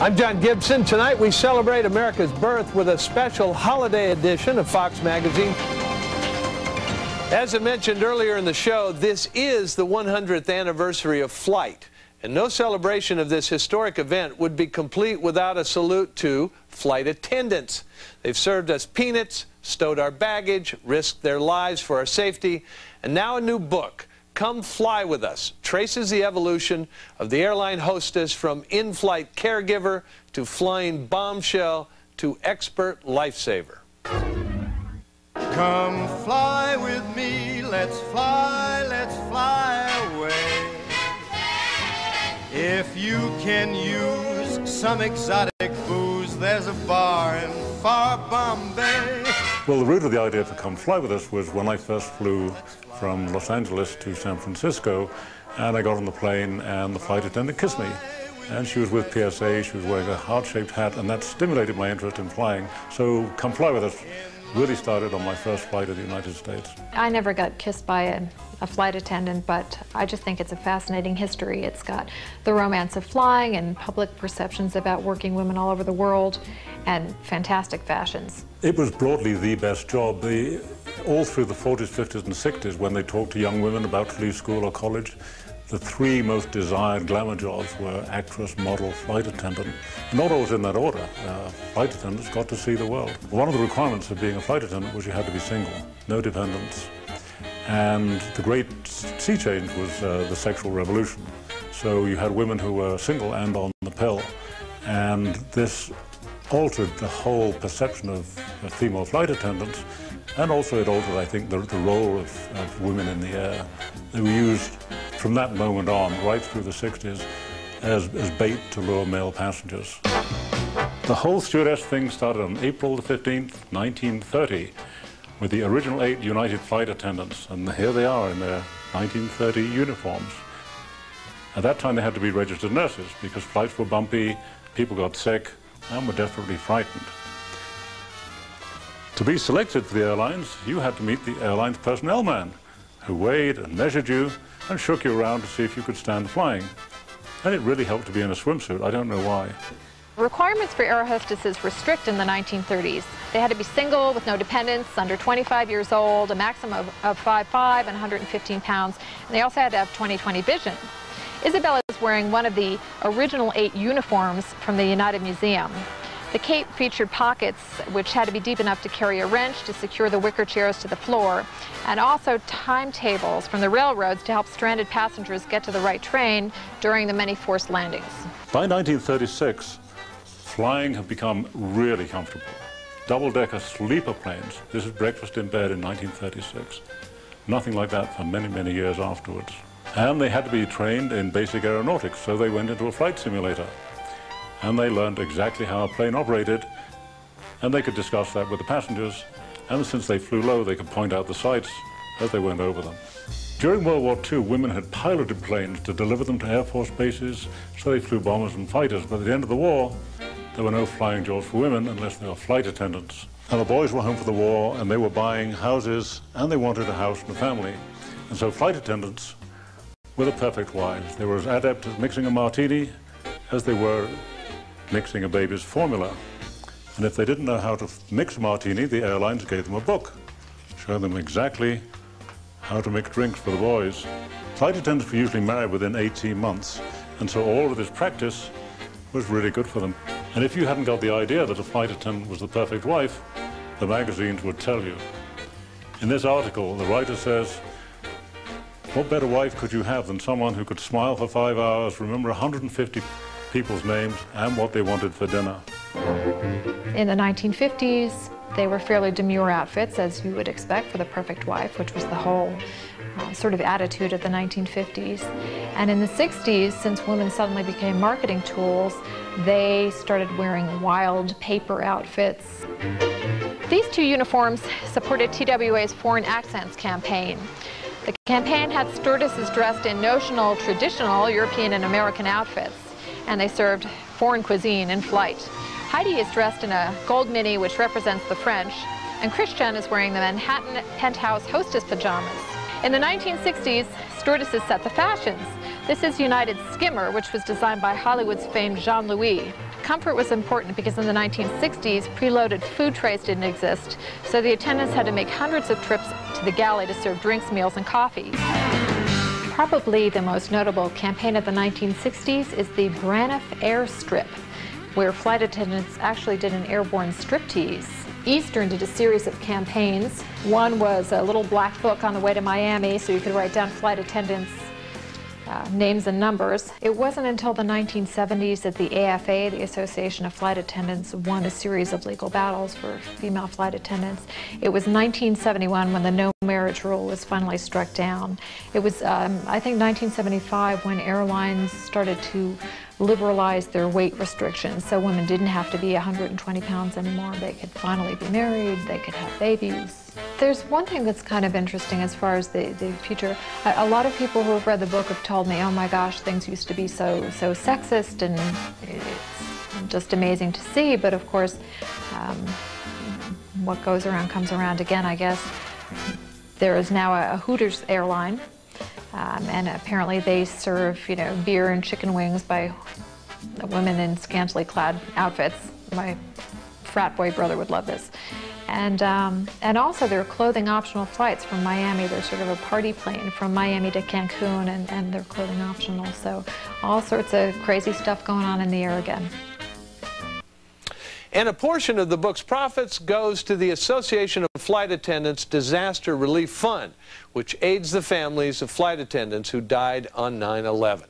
I'm John Gibson. Tonight we celebrate America's birth with a special holiday edition of Fox Magazine. As I mentioned earlier in the show, this is the 100th anniversary of flight. And no celebration of this historic event would be complete without a salute to flight attendants. They've served us peanuts, stowed our baggage, risked their lives for our safety, and now a new book, Come Fly With Us, traces the evolution of the airline hostess from in-flight caregiver to flying bombshell to expert lifesaver. Come fly with me, let's fly away. If you can use some exotic booze, there's a bar in far Bombay. Well, the root of the idea for Come Fly With Us was when I first flew from Los Angeles to San Francisco, and I got on the plane and the flight attendant kissed me. And she was with PSA, she was wearing a heart-shaped hat, and that stimulated my interest in flying. So Come Fly With Us really started on my first flight to the United States. I never got kissed by a flight attendant, but I just think it's a fascinating history. It's got the romance of flying and public perceptions about working women all over the world and fantastic fashions. It was broadly the best job. All through the 40s, 50s, and 60s, when they talked to young women about to leave school or college, the three most desired glamour jobs were actress, model, flight attendant. Not always in that order. Flight attendants got to see the world. One of the requirements of being a flight attendant was you had to be single, no dependents. And the great sea change was the sexual revolution. So you had women who were single and on the pill. And this altered the whole perception of female flight attendants. And also it altered, I think, the role of women in the air. They were used from that moment on, right through the 60s, as bait to lure male passengers. The whole stewardess thing started on April the 15th, 1930, with the original 8 United flight attendants, and here they are in their 1930 uniforms. At that time they had to be registered nurses because flights were bumpy, people got sick, and were desperately frightened. To be selected for the airlines, you had to meet the airline's personnel man, who weighed and measured you and shook you around to see if you could stand flying. And it really helped to be in a swimsuit. I don't know why. Requirements for air hostesses were strict in the 1930s. They had to be single with no dependents, under 25 years old, a maximum of 5'5" and 115 pounds, and they also had to have 20/20 vision. Isabella is wearing one of the original 8 uniforms from the United Museum. The cape featured pockets which had to be deep enough to carry a wrench to secure the wicker chairs to the floor, and also timetables from the railroads to help stranded passengers get to the right train during the many forced landings. By 1936, flying had become really comfortable. Double-decker sleeper planes. This is breakfast in bed in 1936. Nothing like that for many, many years afterwards. And they had to be trained in basic aeronautics, so they went into a flight simulator. And they learned exactly how a plane operated, and they could discuss that with the passengers, and since they flew low, they could point out the sights as they went over them. During World War II, women had piloted planes to deliver them to Air Force bases, so they flew bombers and fighters, but at the end of the war, there were no flying jobs for women unless they were flight attendants. And the boys were home for the war, and they were buying houses, and they wanted a house and a family. And so flight attendants were the perfect wives. They were as adept at mixing a martini as they were mixing a baby's formula. And if they didn't know how to mix a martini, the airlines gave them a book, showing them exactly how to mix drinks for the boys. Flight attendants were usually married within 18 months, and so all of this practice was really good for them. And if you hadn't got the idea that a flight attendant was the perfect wife, the magazines would tell you. In this article, the writer says, what better wife could you have than someone who could smile for 5 hours, remember 150 people's names, and what they wanted for dinner? In the 1950s, they were fairly demure outfits, as you would expect for the perfect wife, which was the whole sort of attitude of the 1950s. And in the 60s, since women suddenly became marketing tools, they started wearing wild paper outfits. These 2 uniforms supported TWA's Foreign Accents campaign. The campaign had stewardesses dressed in notional, traditional European and American outfits, and they served foreign cuisine in flight. Heidi is dressed in a gold mini, which represents the French, and Christian is wearing the Manhattan penthouse hostess pajamas. In the 1960s, stewardesses set the fashions. This is United's Skimmer, which was designed by Hollywood's famed Jean-Louis. Comfort was important because in the 1960s, preloaded food trays didn't exist, so the attendants had to make hundreds of trips to the galley to serve drinks, meals, and coffee. Probably the most notable campaign of the 1960s is the Braniff Airstrip, where flight attendants actually did an airborne striptease. Eastern did a series of campaigns. One was a little black book on the way to Miami, so you could write down flight attendants' names and numbers. It wasn't until the 1970s that the AFA, the Association of Flight Attendants, won a series of legal battles for female flight attendants. It was 1971 when the no marriage rule was finally struck down. It was, I think, 1975 when airlines started to liberalize their weight restrictions, so women didn't have to be 120 pounds anymore. They could finally be married, they could have babies. There's one thing that's kind of interesting as far as the future. A lot of people who have read the book have told me, oh my gosh, things used to be so sexist, and it's just amazing to see, but of course, what goes around comes around again, I guess. There is now a Hooters airline, and apparently they serve, beer and chicken wings by women in scantily clad outfits. My frat boy brother would love this. And also there are clothing optional flights from Miami. There's sort of a party plane from Miami to Cancun, and they're clothing optional. So all sorts of crazy stuff going on in the air again. And a portion of the book's profits goes to the Association of Flight Attendants Disaster Relief Fund, which aids the families of flight attendants who died on 9/11.